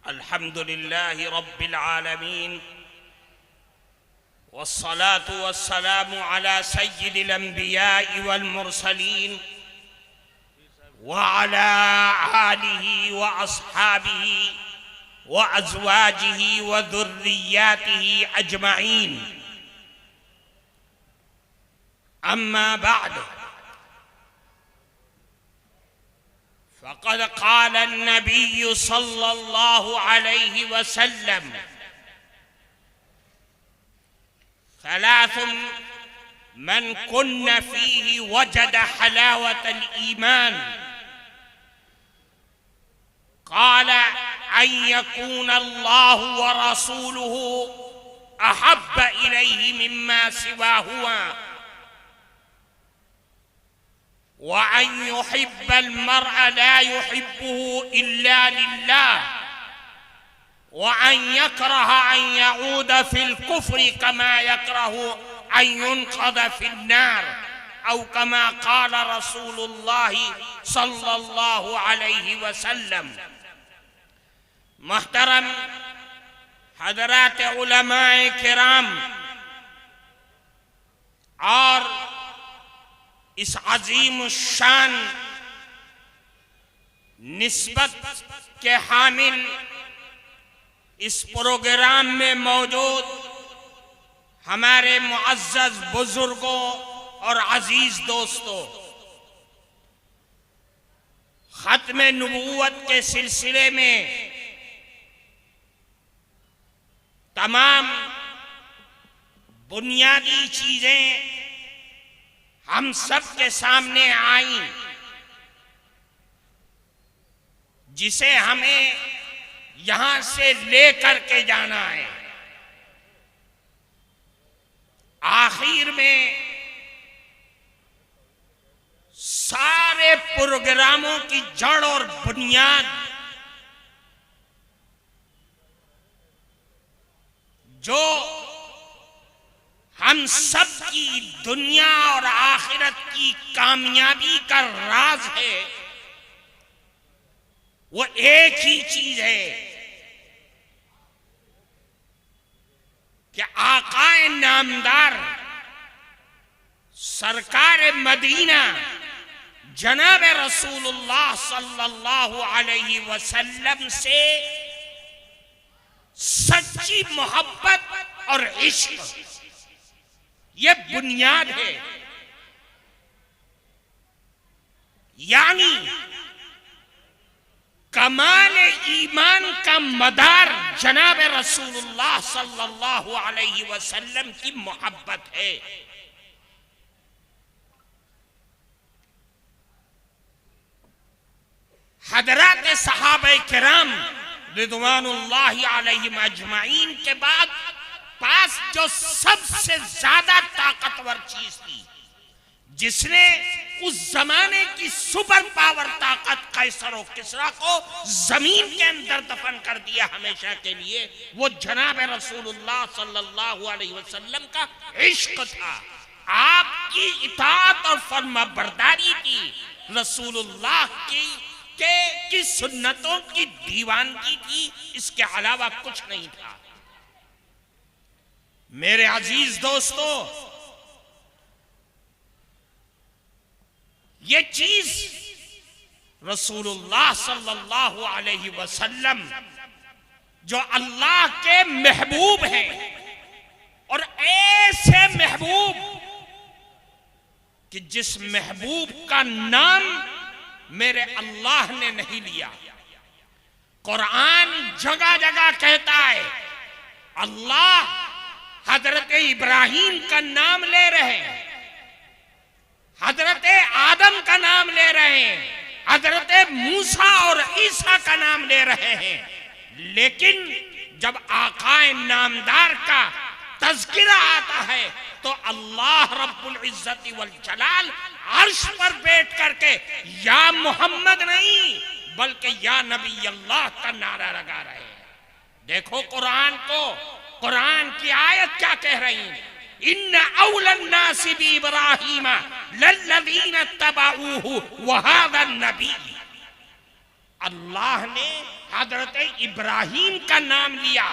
अल्हम्दुलिल्लाहि रब्बिल आलमीन वस्सलातु वस्सलामु अला सय्यिदिल अंबिया'i वल मुरसलीन व अला आलिहि व अस्हाबिहि व अज़वाजिहि व ज़ुर्रिय्यातिहि अजमईन। अम्मा बअद फ़क़द क़ाल अन्नबी सल्लल्लाहु अलैहि वसल्लम सलासुन मन कुन्न फ़ीहि वजद हलावतल ईमान क़ाल अन यकून अल्लाहु व रसूलुहु अहब्ब इलैहि मिम्मा सिवाहुमा व अन युहिब्बल मर्अ ला युहिब्बुहु इल्ला लिल्लाह व अन यकरह अन यऊद फिल कुफ्रि कमा यकरहु अन युनक़द फिन नार औ कमा क़ाल रसूलुल्लाहि सल्लल्लाहु अलैहि वसल्लम। मुहतरम हज़रात उलमाए किराम और इस अजीम शान निस्बत के हामिल इस प्रोग्राम में मौजूद हमारे मुअज़्ज़ज़ बुजुर्गों और अजीज दोस्तों, खत्म नबूवत के सिलसिले में तमाम बुनियादी चीजें हम सब के सामने आई जिसे हमें यहां से लेकर के जाना है। आखिर में सारे प्रोग्रामों की जड़ और बुनियाद जो हम सब की दुनिया और आखिरत की कामयाबी का राज है, वो एक ही चीज है कि आकाए नामदार सरकार मदीना जनाब रसूलुल्लाह सल्लल्लाहु अलैहि वसल्लम से सच्ची मोहब्बत और इश्क ये बुनियाद है। यानी कमाल ईमान का मदार जनाब रसूलुल्लाह सल्लल्लाहु अलैहि वसल्लम की मोहब्बत है। हज़रात सहाबाए किराम रिज़वानुल्लाहि अलैहिम अजमईन के बाद पास जो सबसे ज्यादा ताकतवर चीज थी, जिसने उस जमाने की सुपर पावर ताकत कैसर और किसरा को जमीन के अंदर दफन कर दिया हमेशा के लिए, वो जनाब रसूलुल्लाह सल्लल्लाहु अलैहि वसल्लम का इश्क था। आपकी इताअत और फर्माबरदारी की, रसूलुल्लाह की सुन्नतों की दीवानगी थी, इसके अलावा कुछ नहीं था। मेरे अजीज दोस्तों, ये चीज रसूलुल्लाह सल्लल्लाहु अलैहि वसल्लम जो अल्लाह के महबूब हैं, और ऐसे महबूब कि जिस महबूब का नाम मेरे अल्लाह ने नहीं लिया। कुरान जगह जगह कहता है अल्लाह हजरत इब्राहिम का नाम ले रहे हैं, हजरत आदम का नाम ले रहे हैं, हजरत मूसा और ईसा का नाम ले रहे हैं। लेकिन जब आकाए नामदार का तज़किरा आता है तो अल्लाह रब्बुल इज्जति वल जलाल अर्श पर बैठ करके या मोहम्मद नहीं बल्कि या नबी अल्लाह का नारा लगा रहे हैं। देखो कुरान को, कुरान की आयत क्या कह रही है, इन्ना औलन नासी बि इब्राहीम लल्लज़ीना तबऊहु व हाज़ा नबी। अल्लाह ने हजरत इब्राहिम का नाम लिया,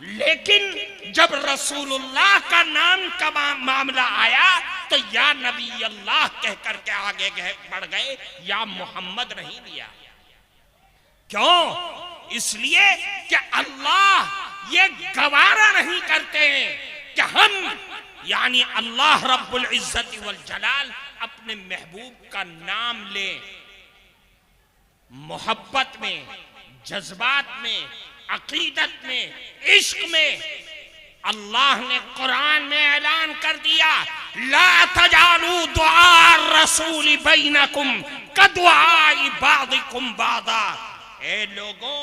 लेकिन जब रसूलुल्लाह का नाम का मामला आया तो या नबी अल्लाह कह करके आगे बढ़ गए, या मोहम्मद नहीं लिया। क्यों? इसलिए कि अल्लाह ये गवारा नहीं करते कि हम यानी अल्लाह रब्बुल इज्जत वल जलाल अपने महबूब का नाम ले। मोहब्बत में, जज्बात में, अकीदत में, इश्क में अल्लाह ने कुरान में ऐलान कर दिया, ला तजालू दुआ रसूल बैनकुम कदुआई बादिकुम बादा। ए लोगों,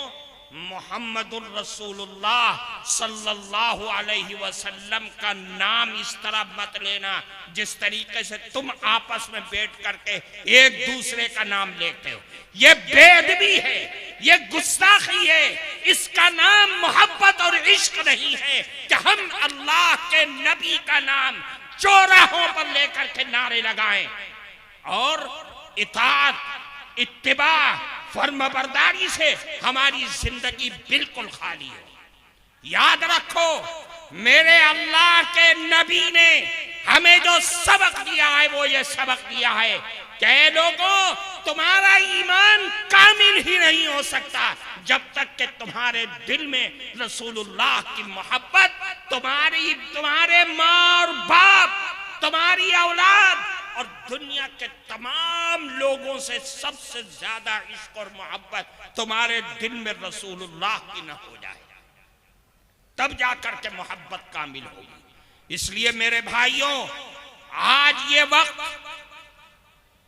मोहम्मदुर रसूलुल्लाह सल्लल्लाहु अलैहि वसल्लम का नाम इस तरह मत लेना जिस तरीके से तुम आपस में बैठ करके एक दूसरे का नाम लेते हो। ये बेअदबी है, ये गुस्ताखी है। इसका नाम मोहब्बत और इश्क नहीं है कि हम अल्लाह के नबी का नाम चौराहों पर लेकर के नारे लगाएं और इताअत, इत्तिबा, फर्माबरदारी से हमारी जिंदगी बिल्कुल खाली हो। याद रखो, मेरे अल्लाह के नबी ने हमें जो सबक दिया है वो ये सबक दिया है कि लोगों, तुम्हारा ईमान कामिल ही नहीं हो सकता जब तक कि तुम्हारे दिल में रसूलुल्लाह की मोहब्बत, तुम्हारे माँ और बाप, तुम्हारी औलाद और दुनिया के तमाम लोगों से सबसे ज्यादा इश्क और मोहब्बत तुम्हारे दिल में रसूलुल्लाह की न हो जाए, तब जाकर के मोहब्बत कामिल होगी। इसलिए मेरे भाइयों, आज ये वक्त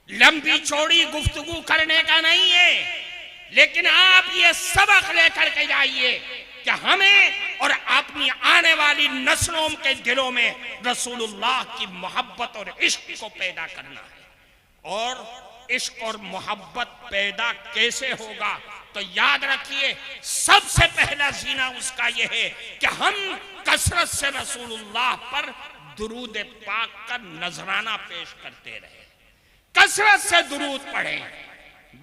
लंबी चौड़ी गुफ्तगू करने का नहीं है, लेकिन आप ये सबक लेकर के जाइए कि हमें और अपनी आने वाली नस्लों के दिलों में रसूलुल्लाह की मोहब्बत और इश्क को पैदा करना है। और इश्क और मोहब्बत पैदा कैसे होगा? तो याद रखिए, सबसे पहला जीना उसका यह है कि हम कसरत से रसूलुल्लाह पर दुरूद पाक का नजराना पेश करते रहे, कसरत से दुरूद पढ़ें।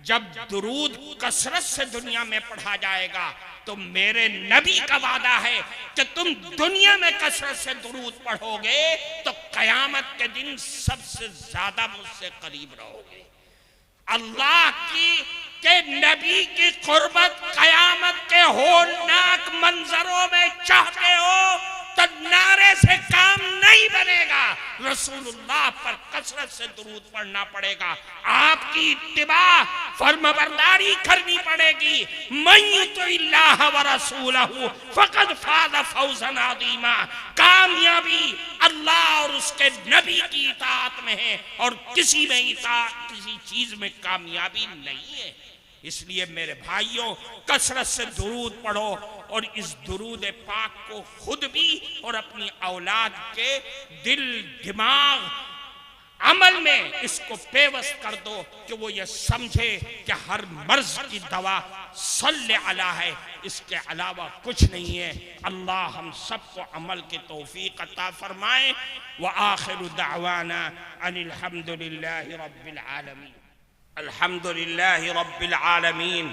जब दुरूद कसरत से दुनिया में पढ़ा जाएगा तो मेरे नबी का वादा है कि तुम दुनिया में कसरत से दुरूद पढ़ोगे तो कयामत के दिन सबसे ज्यादा मुझसे करीब रहोगे। अल्लाह के नबी की कुर्बत कयामत के होलनाक मंजरों में चाहते हो तो नारे से काम नहीं बनेगा, रसूलुल्लाह पर कसरत से दुरूद पढ़ना पड़ेगा, आपकी इत्तिबा, फर्माबरदारी करनी पड़ेगी। मन युतिल्लाह व रसूलहु फक़द फाज़ फौज़न अज़ीमा। कामयाबी अल्लाह और उसके नबी की इताअत में है और किसी में इताअत, किसी चीज में कामयाबी नहीं है। इसलिए मेरे भाइयों, कसरत से दुरूद पढ़ो और इस दुरूद पाक को खुद भी और अपनी औलाद के दिल, दिमाग, अमल में इसको पेवस्त कर दो कि वो ये समझे कि हर मर्ज की दवा सल्ले अला है, इसके अलावा कुछ नहीं है। अल्लाह हम सबको अमल की तौफीक अता फरमाए। व आखिरु दावाना अनिल हम्दुलिल्लाहि रब्बिल आलमीन। अल्हम्दुलिल्लाहि रब्बिल आलमीन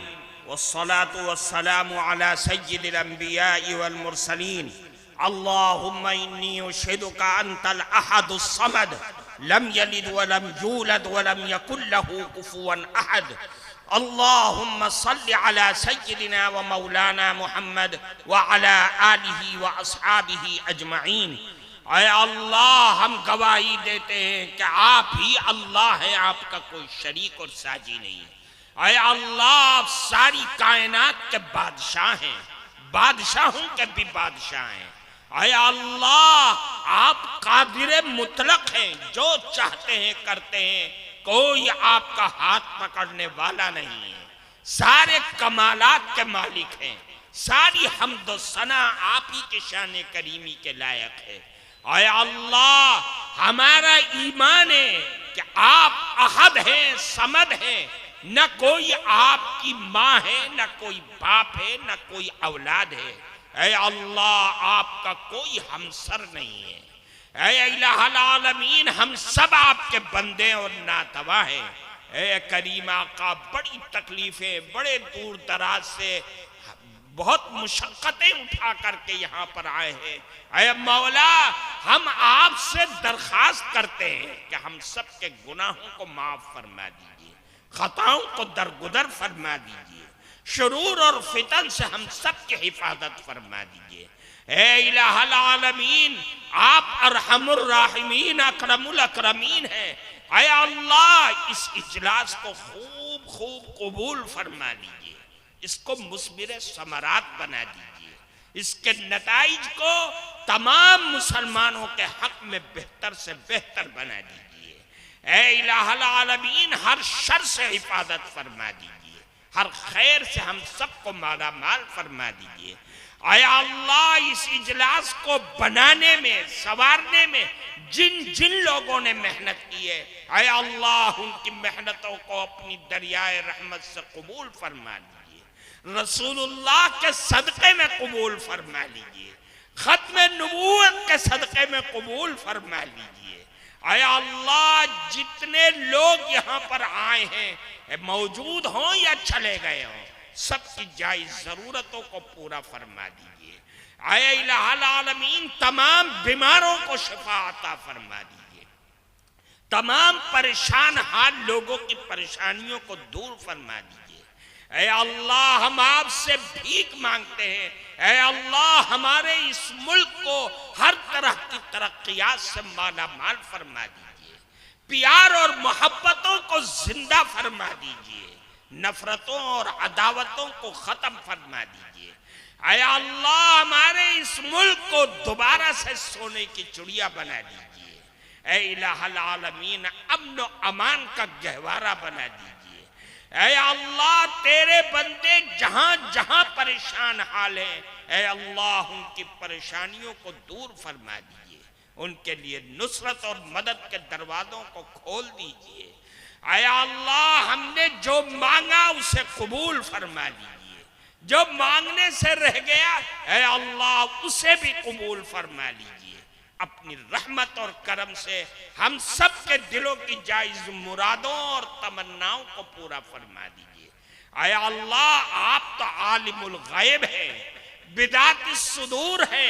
वस्सलातु वस्सलामु अला सय्यिदिल अंबियाइ वल मुरसलीन। अल्लाहुम्मा इन्नी उशहिदुका अंतल अहदुस समद लम यलिद वलम यूलद वलम यकुल लहू कुफुवन अहद। अल्लाहुम्मा सल्लि अला सय्यिदिना व मौलाना मुहम्मद व अला आलिहि व अस्हाबिहि अजमईन। ऐ अल्लाह, हम गवाही देते हैं कि आप ही अल्लाह है, आपका कोई शरीक और साजी नहीं है। ऐ अल्लाह, आप सारी कायनात के बादशाह हैं, बादशाहों के भी बादशाह हैं। ऐ अल्लाह, आप कादिर मुतलक हैं, जो चाहते हैं करते हैं, कोई आपका हाथ पकड़ने वाला नहीं है। सारे कमालात के मालिक हैं, सारी हम्द सना आप ही के शान करीमी के लायक है। ऐ अल्लाह, हमारा ईमान है कि आप अहद हैं, समद हैं, न कोई आपकी माँ है, न कोई बाप है, न कोई औलाद है। ऐ अल्लाह, आपका कोई हमसर नहीं है। ऐ इलाहुल आलमीन, हम सब आपके बंदे और नातवा हैं। ए करीम आका, बड़ी तकलीफें, बड़े दूर दराज से बहुत मुशक्कतें उठा करके यहाँ पर आए हैं। ऐ मौला, हम आपसे दरखास्त करते हैं कि हम सब के गुनाहों को माफ फरमा दीजिए, खताओं को दरगुदर फरमा दीजिए, शुरूर और फितन से हम सब की हिफाजत फरमा दीजिए। ऐ इलाहुल आलमीन, आप अरहमुर राहिमीन अकरमुल अकरमीन है। ऐ अल्लाह, इस इजलास को खूब खूब कबूल फरमा लीजिए, इसको मुस्बिर समरात बना दीजिए, इसके नताइज को तमाम मुसलमानों के हक में बेहतर से बेहतर बना दीजिए। ऐ इलाहुल आलमीन, हर शर से हिफाजत फरमा दीजिए, हर खैर से हम सबको माला माल फरमा दीजिए। ऐ अल्लाह, इस इजलास को बनाने में, संवारने में जिन जिन लोगों ने मेहनत की है, ऐ अल्लाह, उनकी मेहनतों को अपनी दरियाए रहमत से कबूल फरमा लीजिए, रसूलुल्लाह के सदक़े में कबूल फरमा लीजिए, खत्म नबूवत के सदक़े में कबूल फरमा लीजिए। ऐ अल्लाह, जितने लोग यहाँ पर आए हैं, मौजूद हों या चले गए हों, सबकी जायज़ ज़रूरतों को पूरा फरमा दीजिए। ऐ इलाहुल आलमीन, तमाम बीमारों को शिफा अता फरमा दीजिए, तमाम परेशान हाल लोगों की परेशानियों को दूर फरमा दीजिए। ऐ अल्लाह, हम आपसे भीख मांगते हैं, ऐ अल्लाह, हमारे इस मुल्क को हर तरह की तरक्कियात से माला माल फरमा दीजिए, प्यार और मोहब्बतों को जिंदा फरमा दीजिए, नफरतों और अदावतों को खत्म फरमा दीजिए। ऐ अल्लाह, हमारे इस मुल्क को दोबारा से सोने की चिड़िया बना दीजिए। ऐ इलाहुल आलमीन, अमन व अमान का गहवारा बना दीजिए। ऐ अल्लाह, तेरे बंदे जहां जहां परेशान हाल है, ऐ अल्लाह, उनकी परेशानियों को दूर फरमा दीजिए, उनके लिए नुसरत और मदद के दरवाजों को खोल दीजिए। ऐ अल्लाह, हमने जो मांगा उसे कबूल फरमा लीजिए, जो मांगने से रह गया, ऐ अल्लाह, उसे भी कबूल फरमा लीजिए। अपनी रहमत और करम से हम सब के दिलों की जायज मुरादों और तमन्नाओं को पूरा फरमा दीजिए। ऐ अल्लाह, आप तो आलिमुल गैब है, बिदातिस सुदूर है,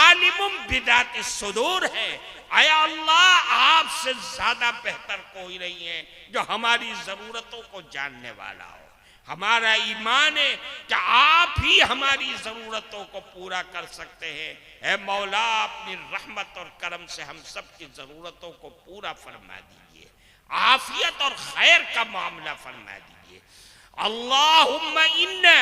आलिमुम बिदातिस सुदूर है। ऐ अल्लाह, आपसे ज्यादा बेहतर कोई नहीं है जो हमारी जरूरतों को जानने वाला हो। हमारा ईमान है कि आप ही हमारी जरूरतों को पूरा कर सकते हैं। ऐ मौला, अपनी रहमत और करम से हम सब की जरूरतों को पूरा फरमा दीजिए, आफियत और खैर का मामला फरमा दीजिए। अल्लाहुम्मा इन्ना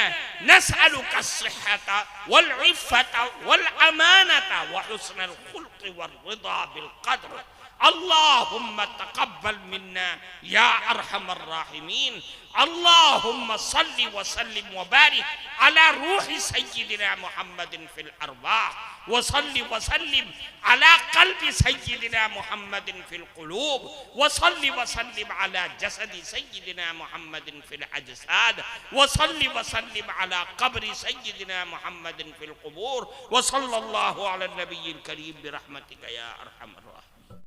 नस्अलुका अस्सिहता वल इफ़्फ़ता वल अमानता व हुस्नल खुल्क़ व रिदा बिल क़द्र। अल्लाहुम्मा तक़ब्बल मिन्ना या अरहमर राहिमीन। अल्लाहुम्मा सल्लि व सल्लिम व बारिक अला रूहि सय्यिदिना मुहम्मदिन फिल अरवाह व सल्लि व सल्लिम अला क़ल्बि सय्यिदिना मुहम्मदिन फिल क़ुलूब व सल्लि व सल्लिम अला जसदि सय्यिदिना मुहम्मदिन फिल अजसाद व सल्लि व सल्लिम अला क़ब्रि सय्यिदिना मुहम्मदिन फिल क़ुबूर व सल्लल्लाहु अला नबिय्यिल करीम बिरहमतिका या अरहमर राहिमीन।